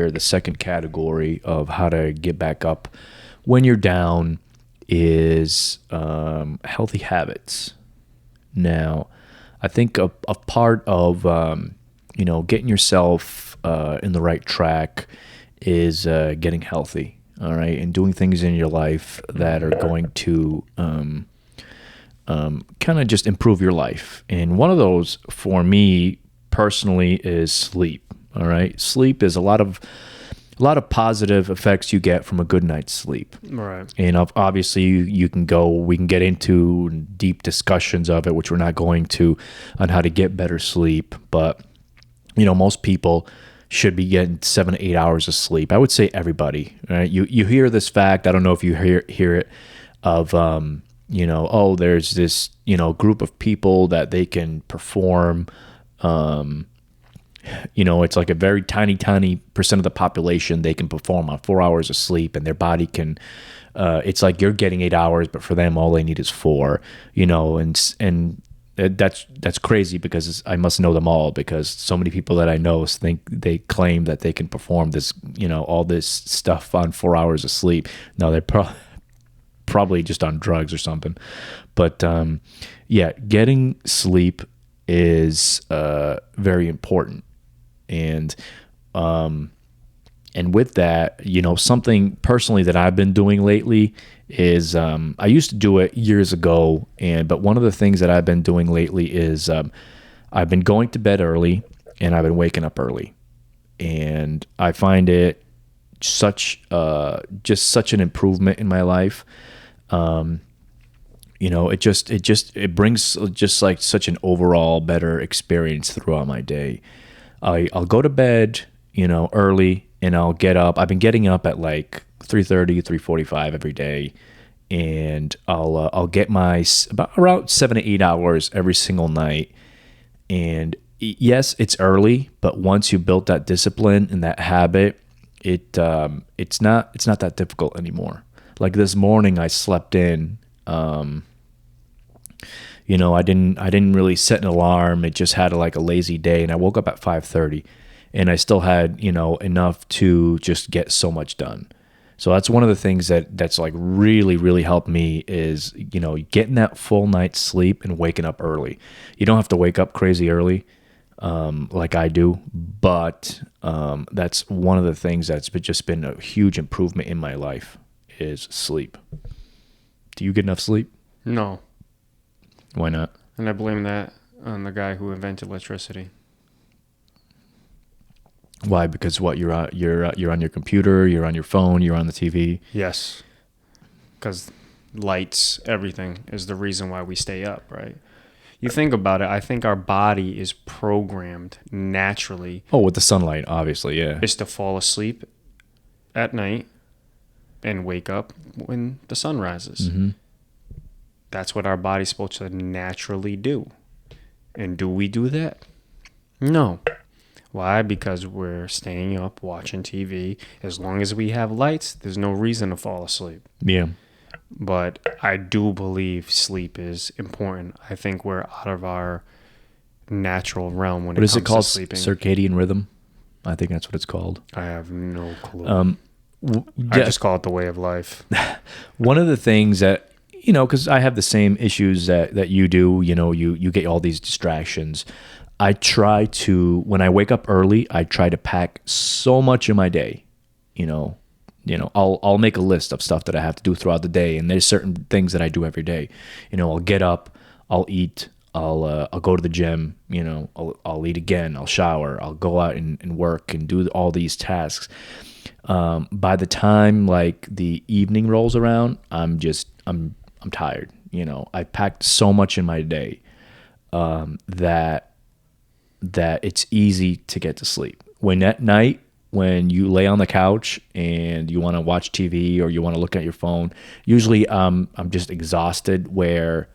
here, the second category of how to get back up when you're down is healthy habits. Now, I think a part of getting yourself in the right track is getting healthy, all right, and doing things in your life that are going to kind of just improve your life. And one of those for me personally is sleep. All right, sleep is a lot of positive effects you get from a good night's sleep. Right. And obviously we can get into deep discussions of it, which we're not going to, on how to get better sleep. But, most people should be getting 7 to 8 hours of sleep. I would say everybody, right? You hear this fact. I don't know if you hear it of, there's this, group of people that they can perform, it's like a very tiny percent of the population they can perform on 4 hours of sleep, and their body can, it's like you're getting 8 hours, but for them, all they need is 4, and that's crazy because I must know them all, because so many people that I know they claim that they can perform this, all this stuff on 4 hours of sleep. No, they're probably just on drugs or something. But getting sleep is very important. And with that, something personally that I've been doing lately is I used to do it years ago, but one of the things that I've been doing lately is I've been going to bed early and I've been waking up early, and I find it such an improvement in my life. It brings just like such an overall better experience throughout my day. I'll go to bed, early, and I'll get up. I've been getting up at like 3:30, 3:45 every day, and I'll get about around 7 to 8 hours every single night. And yes, it's early, but once you built that discipline and that habit, it's not that difficult anymore. Like this morning, I slept in. I didn't really set an alarm. It just had a lazy day, and I woke up at 5:30, and I still had, enough to just get so much done. So that's one of the things that's like really, really helped me is, getting that full night's sleep and waking up early. You don't have to wake up crazy early, like I do, but that's one of the things that's just been a huge improvement in my life is sleep. Do you get enough sleep? No. Why not? And I blame that on the guy who invented electricity. Why? Because what, you're on your computer, you're on your phone, you're on the TV. Yes. Because lights, everything is the reason why we stay up, right? You think about it, I think our body is programmed naturally. Oh, with the sunlight, obviously, yeah. Is to fall asleep at night and wake up when the sun rises. Mm-hmm. That's what our body's supposed to naturally do. And do we do that? No. Why? Because we're staying up watching TV. As long as we have lights, there's no reason to fall asleep. Yeah. But I do believe sleep is important. I think we're out of our natural realm when it comes to sleeping. What is it called? Circadian rhythm? I think that's what it's called. I have no clue. I just call it the way of life. One of the things that, because I have the same issues that you do, you get all these distractions. I try to, when I wake up early, I try to pack so much in my day. I'll make a list of stuff that I have to do throughout the day, and there's certain things that I do every day. I'll get up, I'll eat, I'll go to the gym, I'll eat again, I'll shower, I'll go out and work and do all these tasks. By the time the evening rolls around, I'm tired. I packed so much in my day that it's easy to get to sleep. When at night, when you lay on the couch and you want to watch TV or you want to look at your phone, usually I'm just exhausted. Where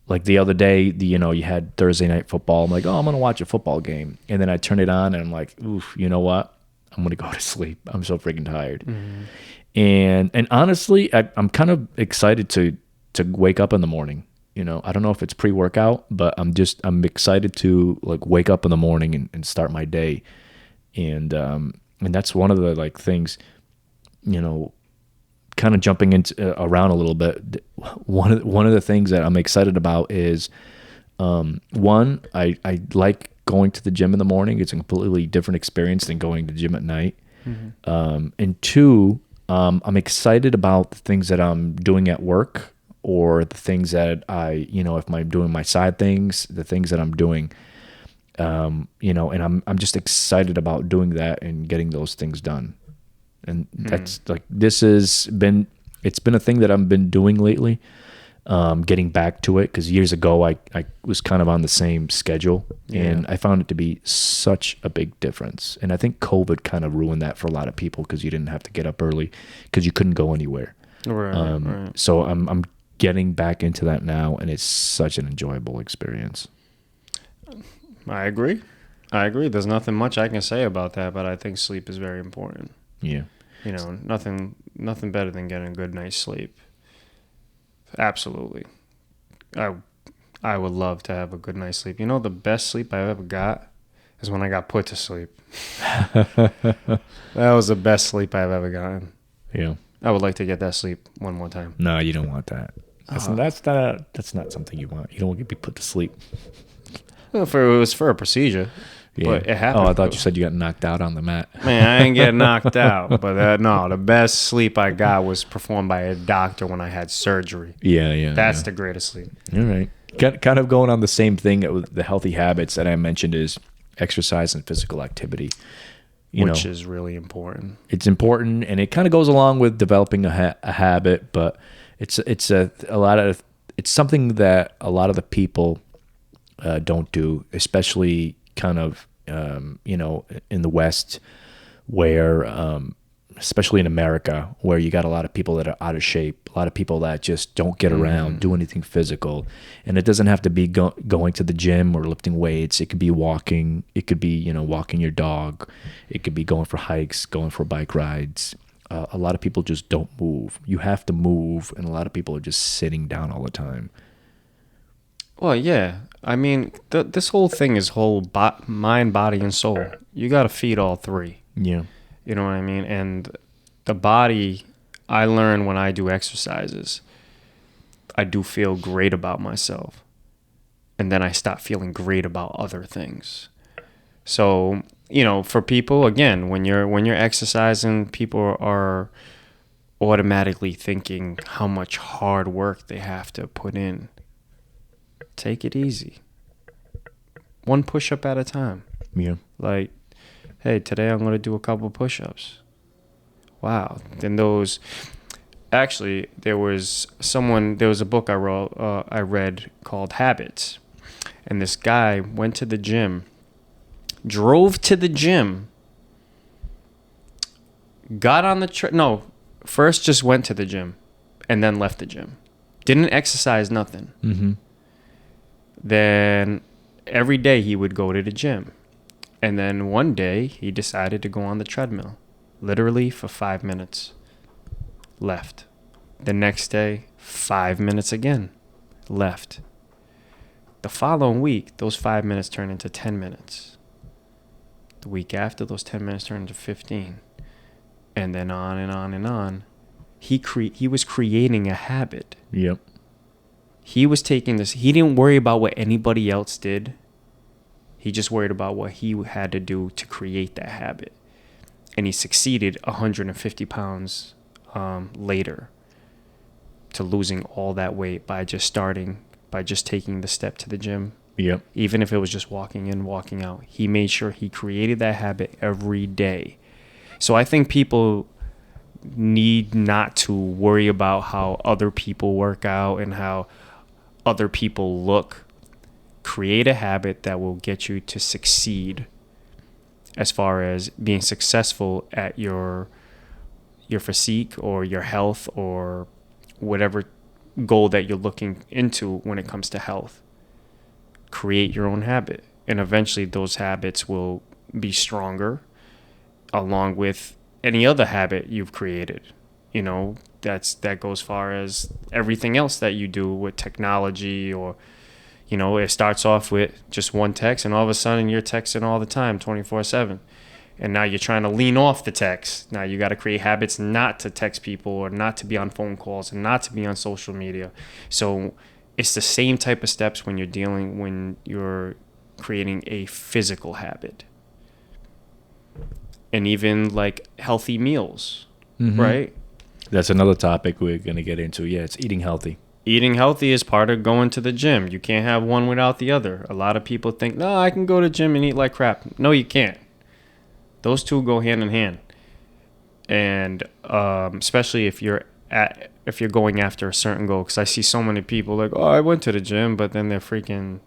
the other day, you had Thursday night football. I'm like, oh, I'm gonna watch a football game, and then I turn it on and I'm like, oof, you know what? I'm gonna go to sleep. I'm so freaking tired. Mm-hmm. And honestly, I'm kind of excited to wake up in the morning. I don't know if it's pre-workout, but I'm excited to wake up in the morning and start my day. And And that's one of the like things, you know, kind of jumping into around a little bit. One of the things that I'm excited about is, one, I like going to the gym in the morning. It's a completely different experience than going to the gym at night. And two, I'm excited about the things that I'm doing at work, or the things that if I'm doing my side things, the things that I'm doing, and I'm just excited about doing that and getting those things done. And that's like, it's been a thing that I've been doing lately, getting back to it, because years ago I was kind of on the same schedule, and I found it to be such a big difference. And I think COVID kind of ruined that for a lot of people, because you didn't have to get up early because you couldn't go anywhere. Right. So I'm getting back into that now, and it's such an enjoyable experience. I agree. There's nothing much I can say about that, but I think sleep is very important. Yeah. Nothing better than getting a good night's sleep. Absolutely. I would love to have a good night's sleep. The best sleep I've ever got is when I got put to sleep. That was the best sleep I've ever gotten. Yeah. I would like to get that sleep one more time. No, you don't want that. That's not something you want. You don't want to be put to sleep. Well, it was for a procedure. Yeah. But it happened. Oh, I thought you said you got knocked out on the mat. Man, I didn't get knocked out. But no, the best sleep I got was performed by a doctor when I had surgery. Yeah. That's the greatest sleep. All right. Kind of going on the same thing with the healthy habits that I mentioned is exercise and physical activity. Which is really important. It's important, and it kind of goes along with developing a habit, but it's something that a lot of the people don't do, especially kind of in the West, where especially in America, where you got a lot of people that are out of shape, a lot of people that just don't get around, do anything physical. And it doesn't have to be going to the gym or lifting weights. It could be walking. It could be, walking your dog. It could be going for hikes, going for bike rides. A lot of people just don't move. You have to move, and a lot of people are just sitting down all the time. Well, yeah. I mean, this whole thing is mind, body, and soul. You got to feed all three. Yeah. You know what I mean? And the body, I learn when I do exercises, I do feel great about myself. And then I stop feeling great about other things. So, for people, again, when you're exercising, people are automatically thinking how much hard work they have to put in. Take it easy. One push-up at a time. Yeah. Like, hey, today I'm going to do a couple push-ups. Wow. Then actually, there was a book I read called Habits. And this guy went to the gym, drove to the gym, got on the first just went to the gym and then left the gym. Didn't exercise, nothing. Mm-hmm. Then every day he would go to the gym. And then one day he decided to go on the treadmill, literally for 5 minutes. Left. The next day, 5 minutes again. Left. The following week, those 5 minutes turned into 10 minutes. The week after, those 10 minutes turned into 15. And then on and on and on. He was creating a habit. Yep. He was taking this. He didn't worry about what anybody else did. He just worried about what he had to do to create that habit. And he succeeded 150 pounds later to losing all that weight by just taking the step to the gym. Yep. Even if it was just walking in, walking out. He made sure he created that habit every day. So I think people need not to worry about how other people work out and how other people look. Create a habit that will get you to succeed as far as being successful at your physique or your health or whatever goal that you're looking into when it comes to health. Create your own habit, and eventually those habits will be stronger along with any other habit you've created. That goes far as everything else that you do with technology, or it starts off with just one text and all of a sudden you're texting all the time 24/7. And now you're trying to lean off the text. Now you got to create habits not to text people or not to be on phone calls and not to be on social media. So it's the same type of steps when you're creating a physical habit. And even like healthy meals, right? That's another topic we're going to get into. Yeah, it's eating healthy. Eating healthy is part of going to the gym. You can't have one without the other. A lot of people think, no, I can go to the gym and eat like crap. No, you can't. Those two go hand in hand. And especially if you're going after a certain goal. Because I see so many people like, oh, I went to the gym, but then they're freaking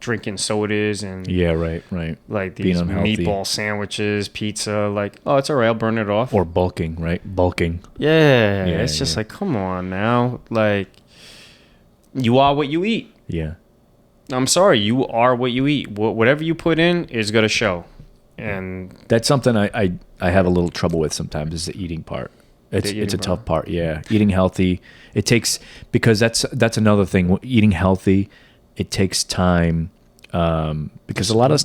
drinking sodas and right. like these meatball sandwiches, pizza. Like, oh, it's all right, I'll burn it off. Or bulking, right? Bulking. Yeah, it's just like, come on now. Like, you are what you eat. Yeah. I'm sorry, you are what you eat. Whatever you put in is going to show. And that's something I have a little trouble with sometimes, is the eating part. It's a tough part. Yeah. Eating healthy. It takes, because that's another thing. Eating healthy, it takes time. Because a lot of,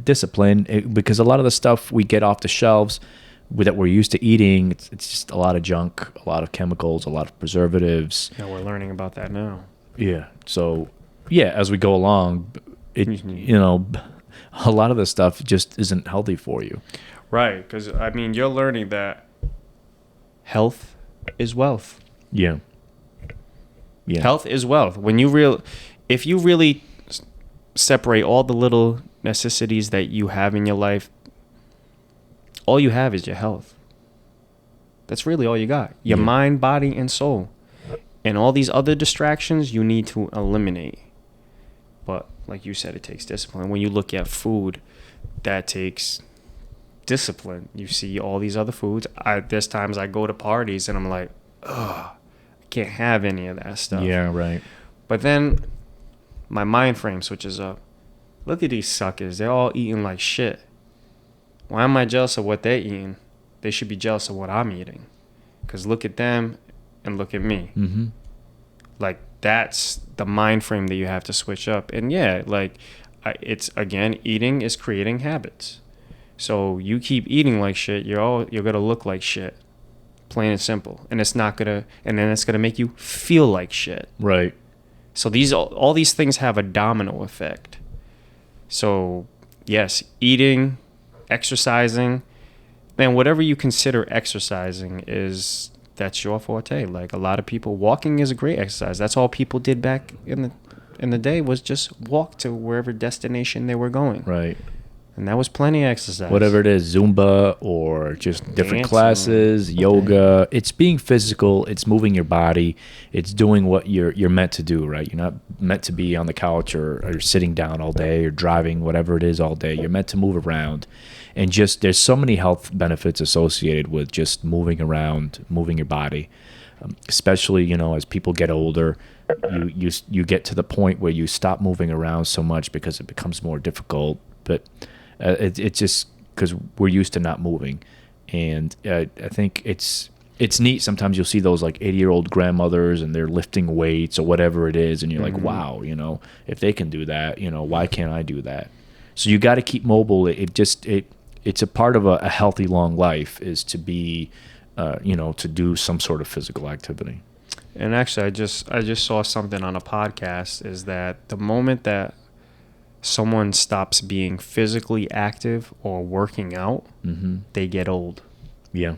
discipline, because a lot of the stuff we get off the shelves that we're used to eating, it's just a lot of junk, a lot of chemicals, a lot of preservatives. Yeah, we're learning about that now. Yeah. So, as we go along, a lot of the stuff just isn't healthy for you. Right. Because, I mean, you're learning that health is wealth. Yeah. Yeah. Health is wealth. If you really separate all the little necessities that you have in your life, all you have is your health. That's really all you got. Your mind, body, and soul. And all these other distractions you need to eliminate. But like you said, it takes discipline. When you look at food, that takes discipline. You see all these other foods. There's times I go to parties and I'm like, ugh, I can't have any of that stuff. Yeah, right. But then my mind frame switches up. Look at these suckers. They're all eating like shit. Why am I jealous of what they're eating? They should be jealous of what I'm eating. Because look at them and look at me. Mm-hmm. Like, that's the mind frame that you have to switch up. And it's, again, eating is creating habits. So you keep eating like shit, you're going to look like shit. Plain and simple. And it's going to make you feel like shit. Right. So all these things have a domino effect. So, yes, eating, exercising, man, whatever you consider exercising that's your forte. Like, a lot of people, walking is a great exercise. That's all people did back in the day, was just walk to wherever destination they were going. Right. And that was plenty of exercise. Whatever it is, Zumba or just different Dancing, classes, yoga. It's being physical. It's moving your body. It's doing what you're meant to do, right? You're not meant to be on the couch or sitting down all day or driving, whatever it is, all day. You're meant to move around. And just there's so many health benefits associated with just moving around, moving your body. Especially, as people get older, you get to the point where you stop moving around so much because it becomes more difficult. But it's just because we're used to not moving. And I think it's neat. Sometimes you'll see those like 80-year-old grandmothers and they're lifting weights or whatever it is. And you're like, wow, if they can do that, why can't I do that? So you got to keep mobile. It's a part of a healthy, long life is to be, to do some sort of physical activity. And actually, I just saw something on a podcast, is that the moment that someone stops being physically active or working out, they get old. Yeah.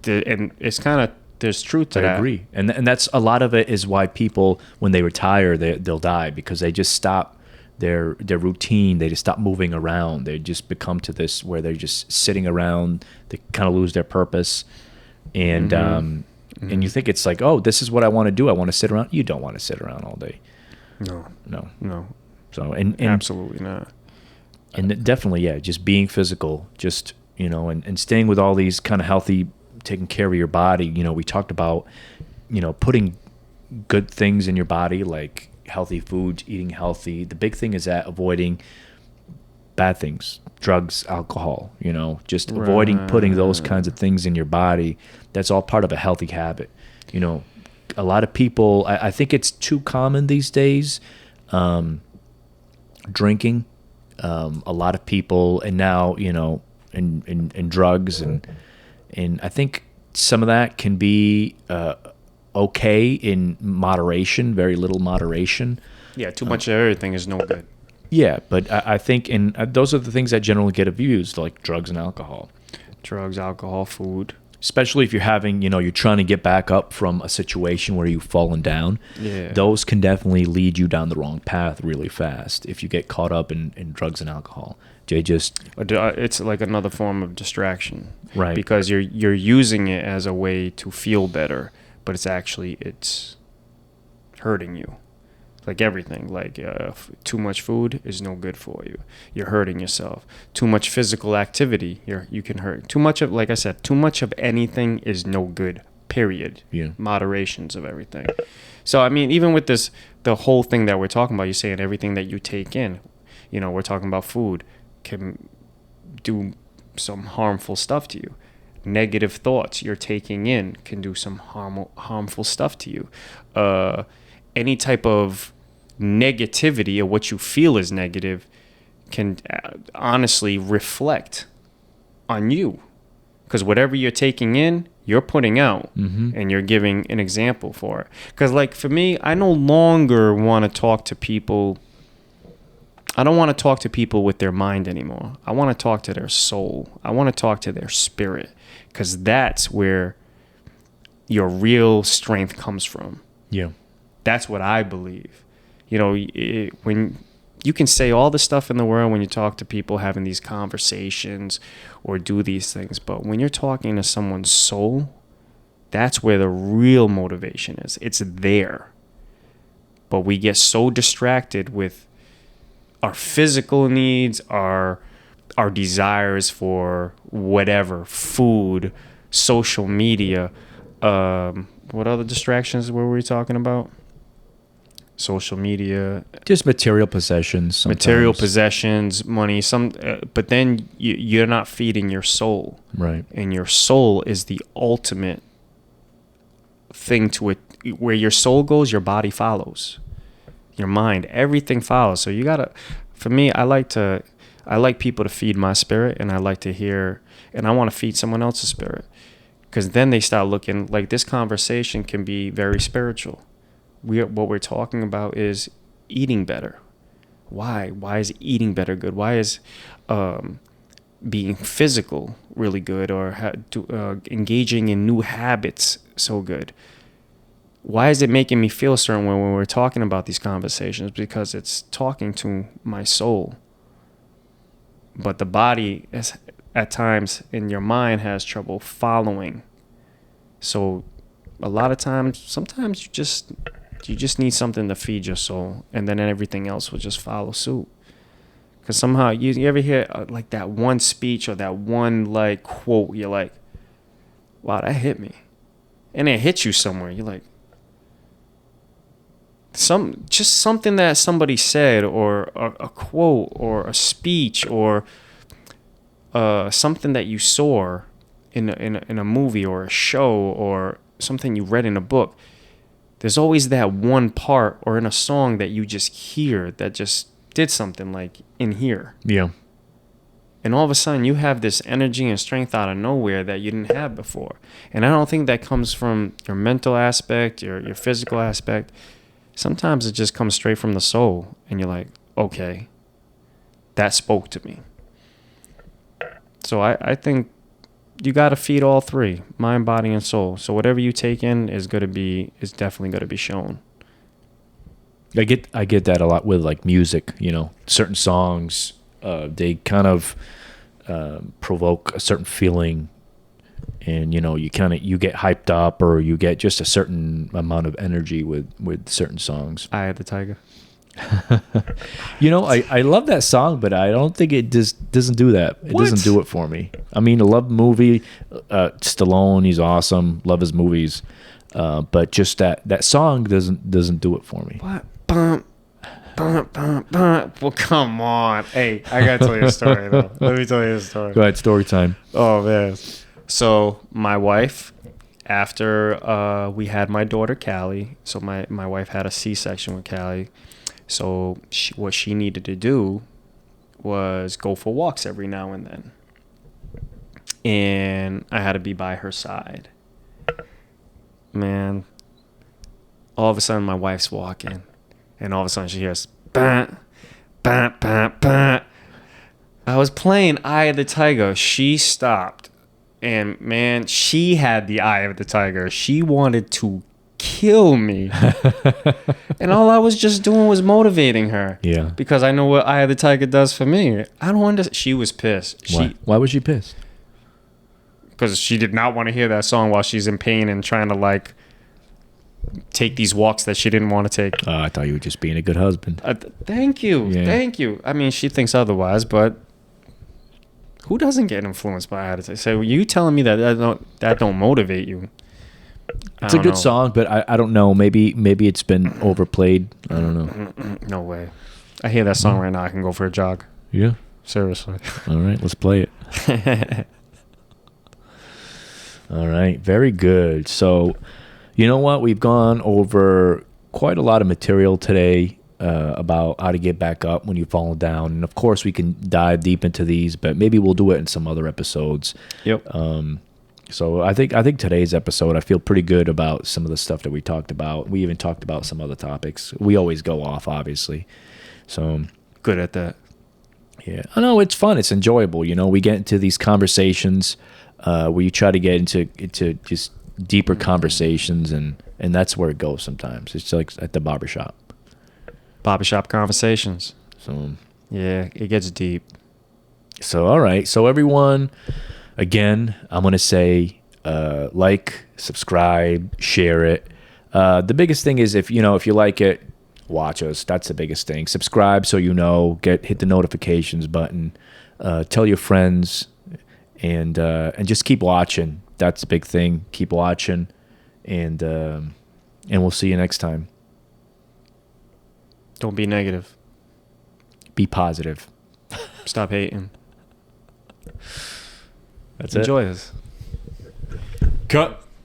And it's kind of, there's truth to that. I agree. And that's a lot of it is why people, when they retire, they'll die, because they just stop their routine. They just stop moving around. They just become to this where they're just sitting around. They kind of lose their purpose. And and you think it's like, oh, this is what I want to do. I want to sit around. You don't want to sit around all day. No. So and absolutely not. And definitely, just being physical, just and staying with all these kind of healthy, taking care of your body. We talked about putting good things in your body, like healthy foods, eating healthy. The big thing is that avoiding bad things, drugs, alcohol, just avoiding putting those kinds of things in your body. That's all part of a healthy habit. A lot of people, I think it's too common these days, drinking A lot of people, and now, in drugs, and I think some of that can be okay in moderation, very little moderation. Yeah, too much of everything is no good. Yeah, but I think those are the things that generally get abused, like drugs and alcohol. Drugs, alcohol, food. Especially if you're having, you're trying to get back up from a situation where you've fallen down. Yeah. Those can definitely lead you down the wrong path really fast if you get caught up in drugs and alcohol. It's like another form of distraction. Right. Because you're using it as a way to feel better, but it's hurting you. Like everything, like too much food is no good for you. You're hurting yourself. Too much physical activity, you can hurt. Too much of, like I said, too much of anything is no good. Period. Yeah. Moderations of everything. So I mean, even with this, the whole thing that we're talking about, you're saying everything that you take in. We're talking about food can do some harmful stuff to you. Negative thoughts you're taking in can do some harmful stuff to you. Any type of negativity or what you feel is negative can honestly reflect on you, because whatever you're taking in, you're putting out, and you're giving an example for it. Because like for me, I no longer want to talk to people. I don't want to talk to people with their mind anymore. I want to talk to their soul. I want to talk to their spirit, because that's where your real strength comes from. Yeah. That's what I believe. When you can say all the stuff in the world when you talk to people, having these conversations or do these things, but when you're talking to someone's soul, that's where the real motivation is. It's there. But we get so distracted with our physical needs, our desires for whatever, food, social media. What other distractions were we talking about? Social media, just material possessions sometimes. Money, but then you're not feeding your soul, right? And your soul is the ultimate thing to it. Where your soul goes, your body follows, your mind, everything follows. So you gotta, for me, I like people to feed my spirit, and I like to hear, and I want to feed someone else's spirit, because then they start looking like this conversation can be very spiritual. What we're talking about is eating better. Why is eating better good? Why is being physical really good, or engaging in new habits so good? Why is it making me feel a certain way when we're talking about these conversations? Because it's talking to my soul. But the body is, at times, in your mind, has trouble following. So a lot of times, sometimes you just need something to feed your soul, and then everything else will just follow suit. Because somehow, you ever hear like that one speech or that one like quote, you're like, wow, that hit me. And it hits you somewhere. You're like, something that somebody said, or a quote, or a speech, or something that you saw in a movie or a show, or something you read in a book. There's always that one part, or in a song, that you just hear that just did something, like in here. Yeah. And all of a sudden you have this energy and strength out of nowhere that you didn't have before. And I don't think that comes from your mental aspect, your physical aspect. Sometimes it just comes straight from the soul, and you're like, okay, that spoke to me. So I think you got to feed all three, mind, body, and soul. So whatever you take in is definitely going to be shown. I get that a lot with like music, certain songs, they kind of provoke a certain feeling, and you get hyped up, or you get just a certain amount of energy with certain songs. Eye of the Tiger. I love that song, but I don't think it doesn't do that. It What? doesn't do it for me. I mean, I love the movie. Stallone, he's awesome. Love his movies. But just that song doesn't do it for me. What? Bump. Well, come on. Hey, I got to tell you a story, though. Let me tell you a story. Go ahead, story time. Oh, man. So my wife, after we had my daughter, Callie, so my wife had a C-section with Callie. So what she needed to do was go for walks every now and then. And I had to be by her side. Man, all of a sudden my wife's walking, and all of a sudden she hears, bah, bah, bah, bah. I was playing Eye of the Tiger. She stopped, and man, she had the Eye of the Tiger. She wanted to kill me. And all I was just doing was motivating her. Yeah. Because I know what Eye of the Tiger does for me. I don't understand. She was pissed. Why was she pissed? Because she did not want to hear that song while she's in pain and trying to like take these walks that she didn't want to take. I thought you were just being a good husband. Thank you. Yeah. Thank you. I mean, she thinks otherwise, but who doesn't get influenced by Eye of the Tiger? So you telling me that don't motivate you? It's a good song, but I don't know. Maybe it's been overplayed. I don't know. No way. I hear that song right now. I can go for a jog. Yeah. Seriously. All right, let's play it. All right, very good. So, you know what? We've gone over quite a lot of material today about how to get back up when you've fallen down. And of course, we can dive deep into these, but maybe we'll do it in some other episodes. Yep. So I think today's episode, I feel pretty good about some of the stuff that we talked about. We even talked about some other topics. We always go off, obviously. So Good at that. yeah, I know it's fun. It's enjoyable. You know, we get into these conversations where you try to get into just deeper conversations, and that's where it goes sometimes. It's like at the barbershop. Barbershop conversations. So Yeah, it gets deep. So, all right. So, everyone, again, I'm going to say like, subscribe, share it. The biggest thing is if you like it, watch us. That's the biggest thing. Subscribe so you know. Hit the notifications button. Tell your friends, and just keep watching. That's the big thing. Keep watching, and we'll see you next time. Don't be negative. Be positive. Stop hating. That's Enjoy this. Cut.